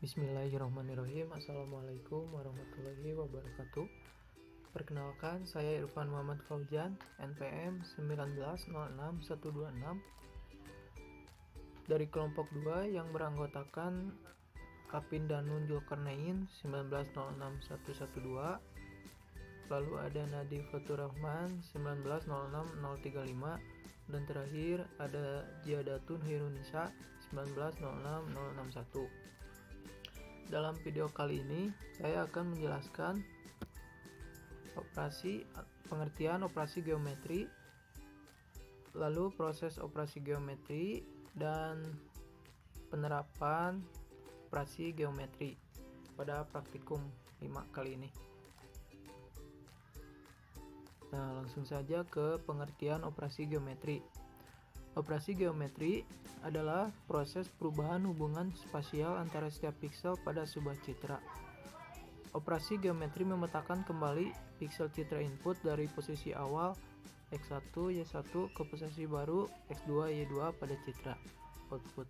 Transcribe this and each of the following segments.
Bismillahirrahmanirrahim. Assalamualaikum warahmatullahi wabarakatuh. Perkenalkan, saya Irfan Muhammad Fauzan, NPM 1906126 dari kelompok 2 yang beranggotakan Kapin Danun Zulkarnain 1906112. Lalu ada Nadif Fatur Rahman 1906035 dan terakhir ada Jiadatun Hirunisa 1906061. Dalam video kali ini saya akan menjelaskan pengertian operasi geometri, lalu proses operasi geometri dan penerapan operasi geometri pada praktikum 5 kali ini. Nah, langsung saja ke pengertian operasi geometri. Operasi geometri adalah proses perubahan hubungan spasial antara setiap piksel pada sebuah citra. Operasi geometri memetakan kembali piksel citra input dari posisi awal X1, Y1 ke posisi baru X2, Y2 pada citra output.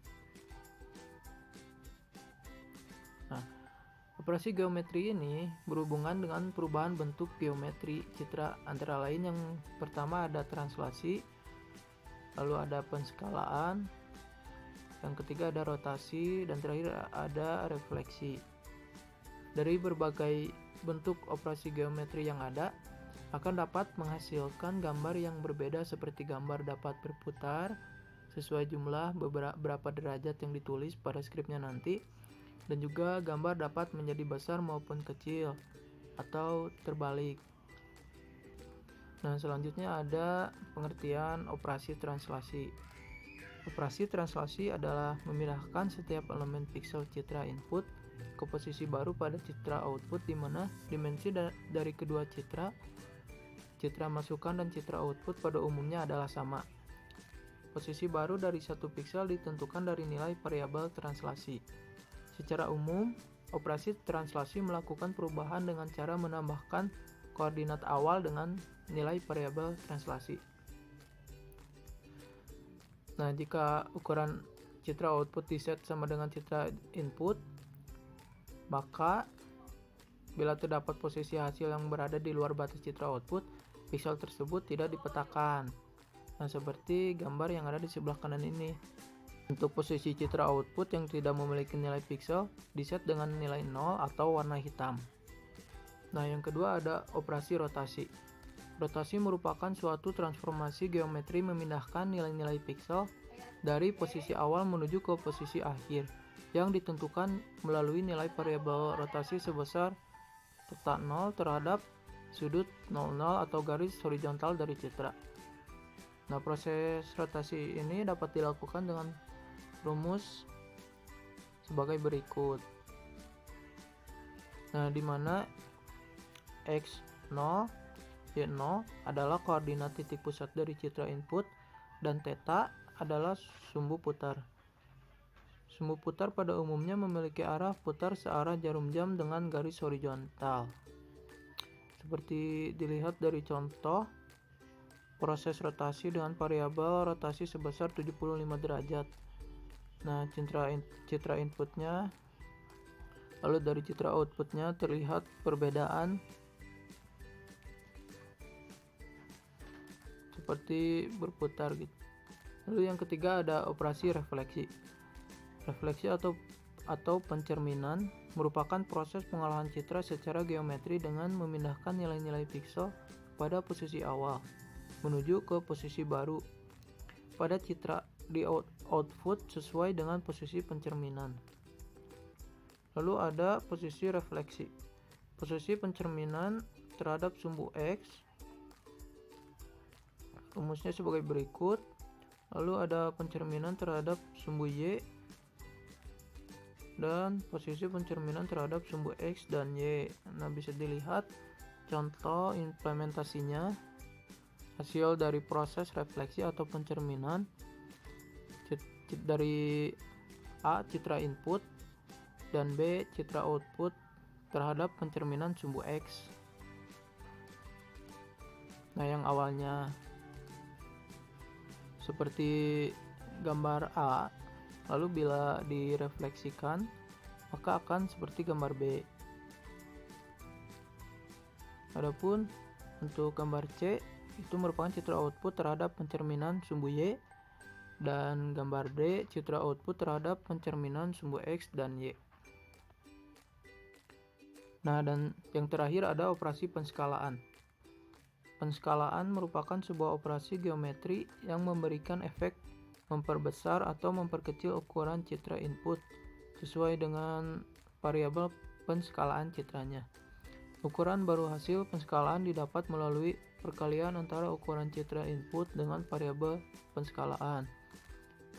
Nah, operasi geometri ini berhubungan dengan perubahan bentuk geometri citra, antara lain yang pertama ada translasi, lalu ada penskalaan, yang ketiga ada rotasi, dan terakhir ada refleksi. Dari berbagai bentuk operasi geometri yang ada, akan dapat menghasilkan gambar yang berbeda, seperti gambar dapat berputar sesuai jumlah beberapa derajat yang ditulis pada skripnya nanti, dan juga gambar dapat menjadi besar maupun kecil atau terbalik. Nah, selanjutnya ada pengertian operasi translasi. Operasi translasi adalah memindahkan setiap elemen piksel citra input ke posisi baru pada citra output, di mana dimensi dari kedua citra masukan dan citra output pada umumnya adalah sama. Posisi baru dari satu piksel ditentukan dari nilai variabel translasi. Secara umum, operasi translasi melakukan perubahan dengan cara menambahkan koordinat awal dengan nilai variabel translasi. Nah, jika ukuran citra output diset sama dengan citra input, maka bila terdapat posisi hasil yang berada di luar batas citra output, piksel tersebut tidak dipetakan. Nah, seperti gambar yang ada di sebelah kanan ini. Untuk posisi citra output yang tidak memiliki nilai piksel diset dengan nilai 0 atau warna hitam. Nah, yang kedua ada operasi rotasi. Rotasi merupakan suatu transformasi geometri memindahkan nilai-nilai piksel dari posisi awal menuju ke posisi akhir, yang ditentukan melalui nilai variabel rotasi sebesar θ 0 terhadap sudut 00 atau garis horizontal dari citra. Nah, proses rotasi ini dapat dilakukan dengan rumus sebagai berikut. Nah, di mana X0, Y0 adalah koordinat titik pusat dari citra input, dan θ adalah sumbu putar. Sumbu putar pada umumnya memiliki arah putar searah jarum jam dengan garis horizontal. Seperti dilihat dari contoh proses rotasi dengan variabel rotasi sebesar 75 derajat. Nah, citra inputnya, lalu dari citra outputnya terlihat perbedaan seperti berputar gitu. Lalu yang ketiga ada operasi refleksi. Refleksi atau pencerminan merupakan proses pengolahan citra secara geometri dengan memindahkan nilai-nilai piksel pada posisi awal menuju ke posisi baru pada citra di output sesuai dengan posisi pencerminan. Lalu ada posisi refleksi. Posisi pencerminan terhadap sumbu X, rumusnya sebagai berikut. Lalu ada pencerminan terhadap sumbu Y, dan posisi pencerminan terhadap sumbu X dan Y. Nah, bisa dilihat contoh implementasinya. Hasil dari proses refleksi atau pencerminan dari A, citra input, dan B, citra output terhadap pencerminan sumbu X. Nah, yang awalnya seperti gambar A, lalu bila direfleksikan maka akan seperti gambar B. Adapun untuk gambar C itu merupakan citra output terhadap pencerminan sumbu Y, dan gambar D citra output terhadap pencerminan sumbu X dan Y. Nah, dan yang terakhir ada operasi penskalaan. Penskalaan merupakan sebuah operasi geometri yang memberikan efek memperbesar atau memperkecil ukuran citra input sesuai dengan variabel penskalaan citranya. Ukuran baru hasil penskalaan didapat melalui perkalian antara ukuran citra input dengan variabel penskalaan.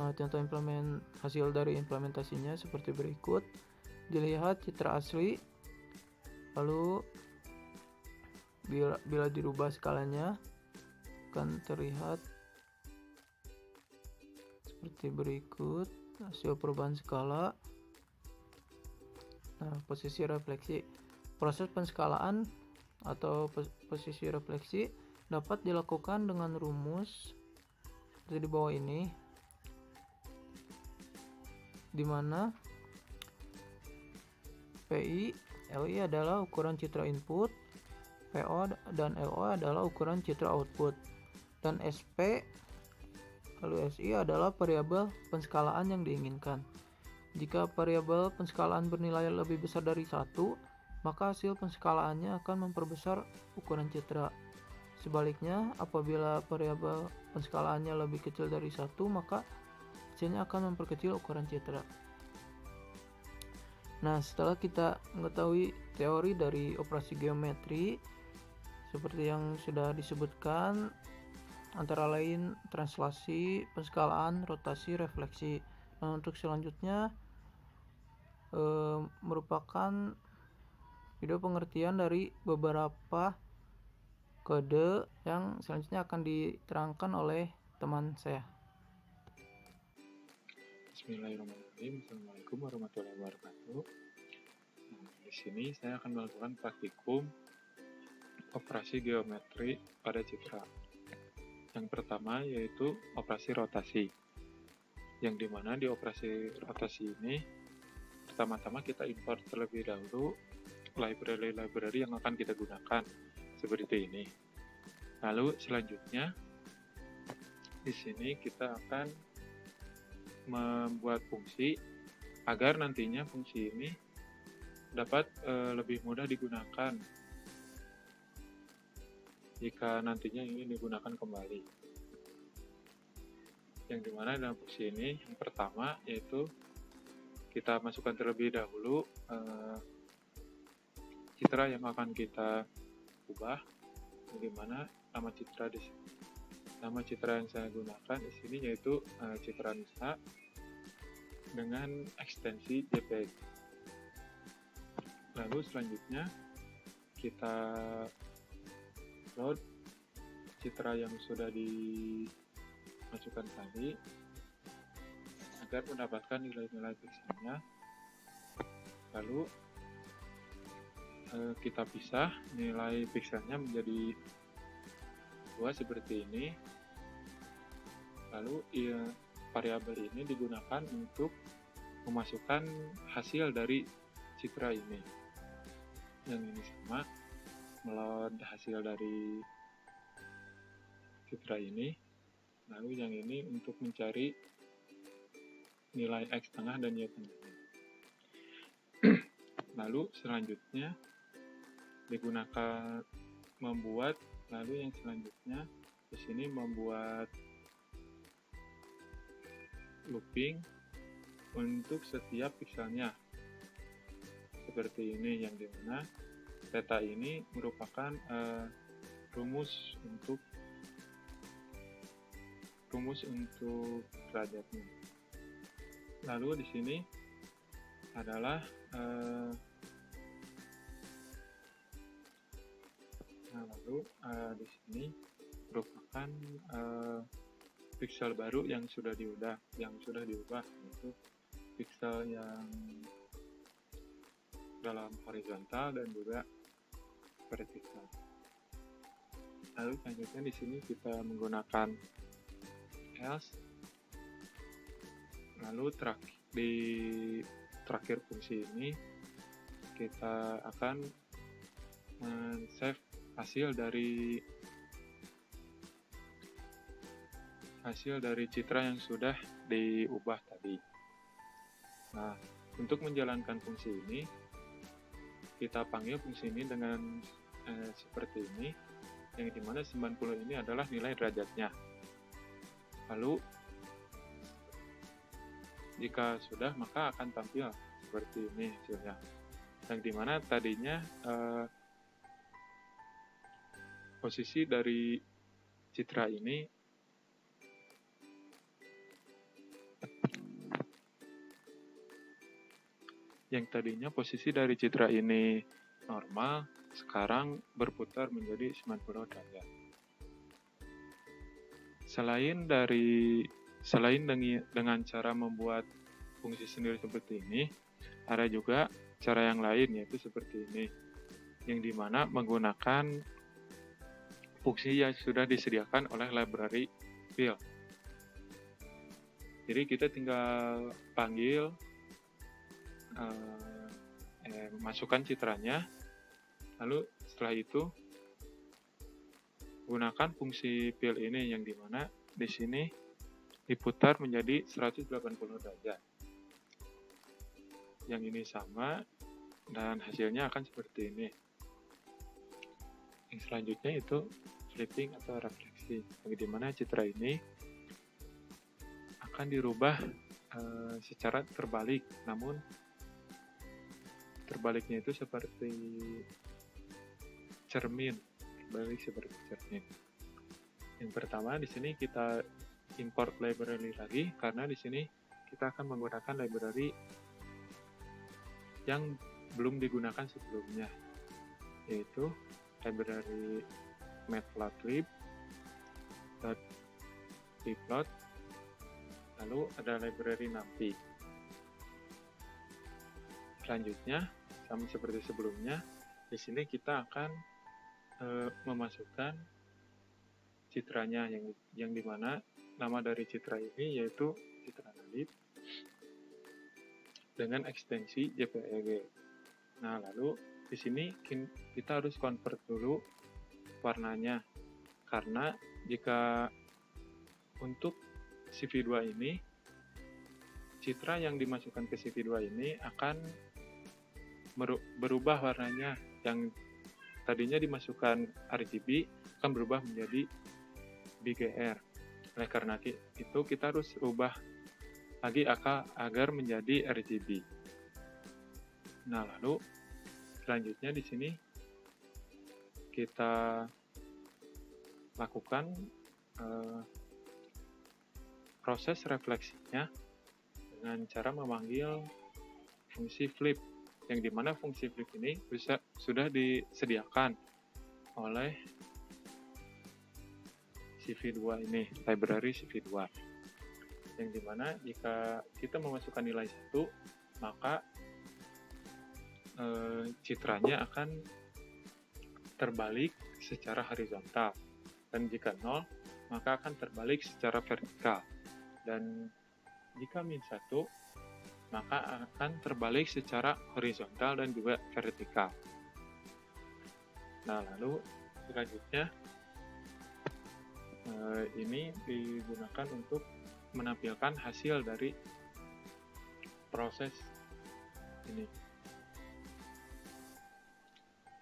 Nah, contoh hasil dari implementasinya seperti berikut. Dilihat citra asli, lalu bila dirubah skalanya akan terlihat seperti berikut hasil perubahan skala. Nah, posisi refleksi. Proses penskalaan atau posisi refleksi dapat dilakukan dengan rumus seperti di bawah ini, di mana PI, LI adalah ukuran citra input, PO dan LO adalah ukuran citra output, dan SP lalu SI adalah variabel penskalaan yang diinginkan. Jika variabel penskalaan bernilai lebih besar dari 1, maka hasil penskalaannya akan memperbesar ukuran citra. Sebaliknya, apabila variabel penskalaannya lebih kecil dari 1, maka hasilnya akan memperkecil ukuran citra. Nah, setelah kita mengetahui teori dari operasi geometri seperti yang sudah disebutkan, antara lain translasi, penskalaan, rotasi, refleksi. Nah, untuk selanjutnya merupakan video pengertian dari beberapa kode yang selanjutnya akan diterangkan oleh teman saya. Bismillahirrahmanirrahim. Assalamualaikum warahmatullahi wabarakatuh. Nah, di sini saya akan melakukan praktikum operasi geometri pada citra. Yang pertama yaitu operasi rotasi, yang dimana di operasi rotasi ini pertama-tama kita import terlebih dahulu library yang akan kita gunakan seperti ini. Lalu selanjutnya di sini kita akan membuat fungsi agar nantinya fungsi ini dapat lebih mudah digunakan jika nantinya ingin digunakan kembali. Yang dimana dalam fungsi ini yang pertama yaitu kita masukkan terlebih dahulu citra yang akan kita ubah, yang dimana nama citra yang saya gunakan di sini yaitu citra Nusa dengan ekstensi JPEG. Lalu selanjutnya kita load citra yang sudah dimasukkan tadi agar mendapatkan nilai-nilai pikselnya. Lalu kita pisah nilai pikselnya menjadi 2 seperti ini. Lalu variabel ini digunakan untuk memasukkan hasil dari citra ini. Yang ini sama meload hasil dari citra ini. Lalu yang ini untuk mencari nilai X tengah dan Y tengah. Lalu selanjutnya digunakan membuat, lalu yang selanjutnya di sini membuat looping untuk setiap pikselnya seperti ini, yang dimana theta ini merupakan rumus untuk derajatnya. Lalu di sini adalah di sini merupakan piksel baru yang sudah diubah, yaitu piksel yang dalam horizontal dan juga vertikal. Lalu selanjutnya di sini kita menggunakan else. Lalu terakhir fungsi ini, kita akan men-save hasil dari citra yang sudah diubah tadi. Nah, untuk menjalankan fungsi ini, kita panggil fungsi ini dengan seperti ini, yang dimana 90 ini adalah nilai derajatnya. Lalu, jika sudah, maka akan tampil seperti ini hasilnya. Yang dimana tadinya posisi dari citra ini normal, sekarang berputar menjadi 90 derajat. Selain dengan cara membuat fungsi sendiri seperti ini, ada juga cara yang lain, yaitu seperti ini, yang dimana menggunakan fungsi yang sudah disediakan oleh library fill. Jadi kita tinggal panggil, masukkan citranya, lalu setelah itu gunakan fungsi fill ini, yang dimana di sini diputar menjadi 180 derajat. Yang ini sama, dan hasilnya akan seperti ini. Yang selanjutnya itu flipping atau refleksi, yang dimana citra ini akan dirubah secara terbalik, namun terbaliknya itu seperti cermin, terbalik seperti cermin. Yang pertama, di sini kita import library lagi, karena di sini kita akan menggunakan library yang belum digunakan sebelumnya, yaitu library matplotlib, .pplot, lalu ada library numpy. Selanjutnya, sama seperti sebelumnya, di sini kita akan memasukkan citranya, yang dimana nama dari citra ini yaitu citra nalip dengan ekstensi JPEG. Nah, lalu di sini kita harus convert dulu warnanya, karena jika untuk CV2 ini, citra yang dimasukkan ke CV2 ini akan berubah warnanya, yang tadinya dimasukkan RGB akan berubah menjadi BGR. Oleh karena itu kita harus ubah lagi agar menjadi RGB. Nah, lalu selanjutnya di sini kita lakukan proses refleksinya dengan cara memanggil fungsi flip, yang dimana fungsi flip ini sudah disediakan oleh CV2 ini, library CV2, yang dimana jika kita memasukkan nilai 1, maka citranya akan terbalik secara horizontal, dan jika 0, maka akan terbalik secara vertikal, dan jika min 1, maka akan terbalik secara horizontal dan juga vertikal. Nah, lalu selanjutnya ini digunakan untuk menampilkan hasil dari proses ini,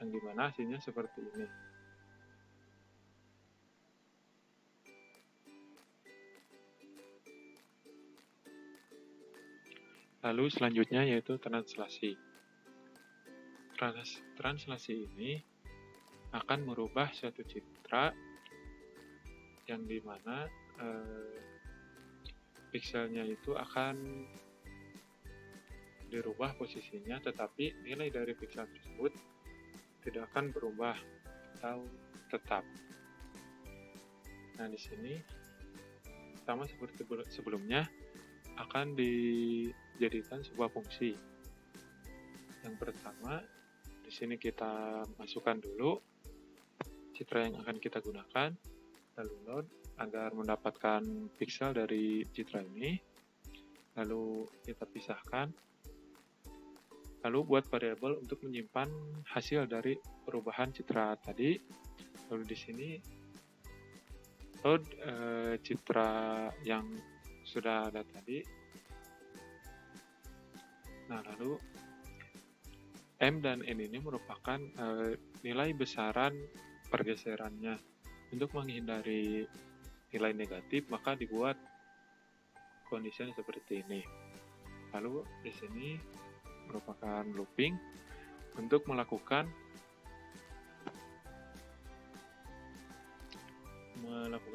yang dimana hasilnya seperti ini. Lalu selanjutnya yaitu translasi. Translasi ini akan merubah suatu citra, yang dimana pikselnya itu akan dirubah posisinya, tetapi nilai dari piksel tersebut tidak akan berubah atau tetap. Nah, di sini sama seperti sebelumnya akan dijadikan sebuah fungsi. Yang pertama, di sini kita masukkan dulu citra yang akan kita gunakan, lalu load agar mendapatkan piksel dari citra ini, lalu kita pisahkan, Lalu buat variabel untuk menyimpan hasil dari perubahan citra tadi. Lalu di sini load citra yang sudah ada tadi. Nah, lalu M dan N ini merupakan nilai besaran pergeserannya. Untuk menghindari nilai negatif, maka dibuat condition seperti ini. Lalu di sini merupakan looping untuk melakukan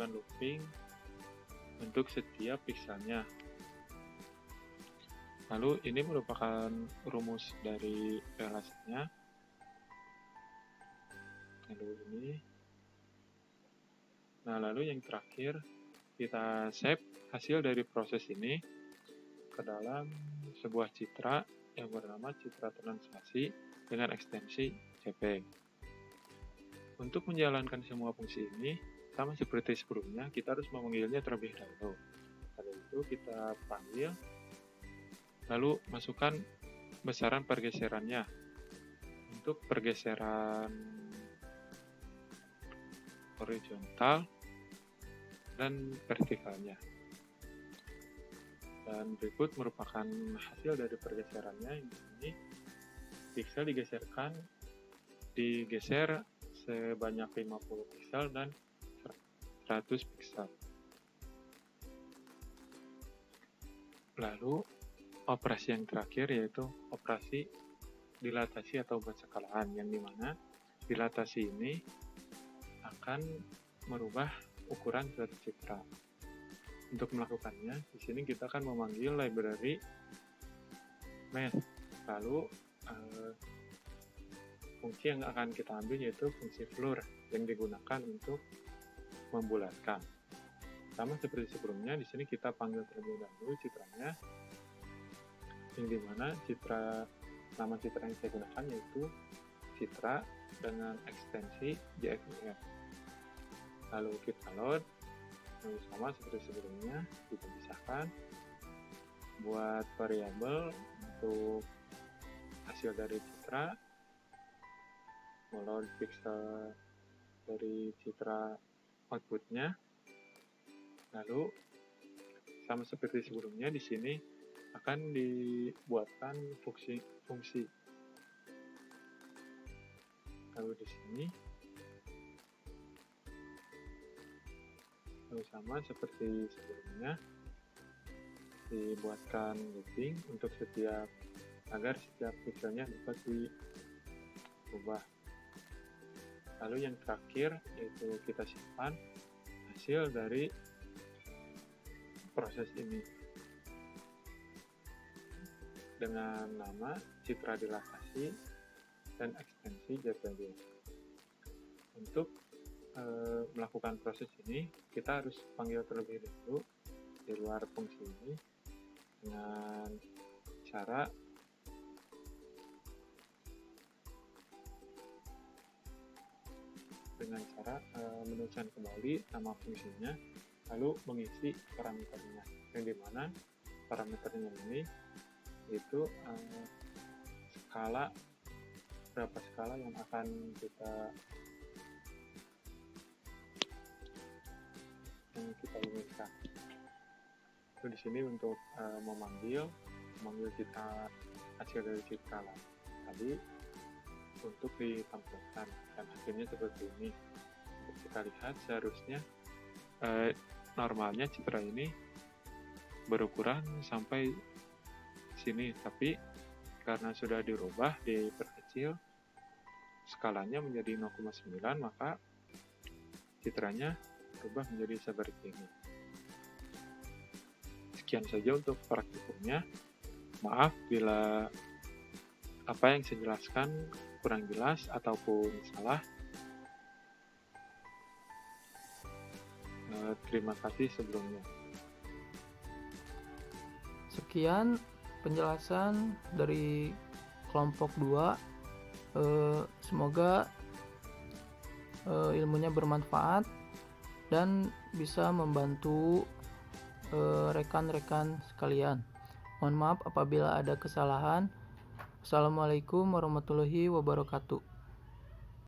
looping untuk setiap pikselnya. Lalu ini merupakan rumus dari relasinya. Lalu ini. Nah, lalu yang terakhir kita save hasil dari proses ini ke dalam sebuah citra yang bernama citra translasi dengan ekstensi JPEG. Untuk menjalankan semua fungsi ini, sama seperti sebelumnya, kita harus memanggilnya terlebih dahulu. Lalu itu kita panggil, lalu masukkan besaran pergeserannya. Untuk pergeseran horizontal dan vertikalnya. Dan berikut merupakan hasil dari pergeserannya. Ini piksel digeser sebanyak 50 piksel dan 100 piksel. Lalu operasi yang terakhir yaitu operasi dilatasi atau berskalaan, yang dimana dilatasi ini akan merubah ukuran suatu citra. Untuk melakukannya, di sini kita akan memanggil library math. Lalu fungsi yang akan kita ambil yaitu fungsi floor yang digunakan untuk membulatkan. Sama seperti sebelumnya, di sini kita panggil terlebih dahulu citranya, yang dimana nama citra yang saya gunakan yaitu citra dengan ekstensi JFF. Lalu kita load, lalu sama seperti sebelumnya kita pisahkan. Buat variabel untuk hasil dari citra, load pixel dari citra outputnya. Lalu sama seperti sebelumnya, di sini akan dibuatkan fungsi. Lalu di sini sama seperti sebelumnya dibuatkan looping untuk agar setiap pixelnya dapat diubah. Lalu yang terakhir yaitu kita simpan hasil dari proses ini dengan nama citra dilatasi dan ekstensi JPG. Untuk melakukan proses ini, kita harus panggil terlebih dahulu di luar fungsi ini dengan cara menuliskan kembali nama fungsinya, lalu mengisi parameternya, yang dimana parameternya ini yaitu berapa skala yang akan kita inginkan. Di sini untuk memanggil citra hasil dari citra tadi untuk ditampilkan, dan hasilnya seperti ini. Untuk kita lihat, seharusnya normalnya citra ini berukuran sampai sini, tapi karena sudah dirubah, diperkecil skalanya menjadi 0,9, maka citranya berubah menjadi seperti ini. Sekian saja untuk praktikumnya. Maaf bila apa yang saya jelaskan kurang jelas ataupun salah. Terima kasih sebelumnya. Sekian penjelasan dari kelompok 2. Semoga ilmunya bermanfaat dan bisa membantu rekan-rekan sekalian. Mohon maaf apabila ada kesalahan. Assalamualaikum warahmatullahi wabarakatuh.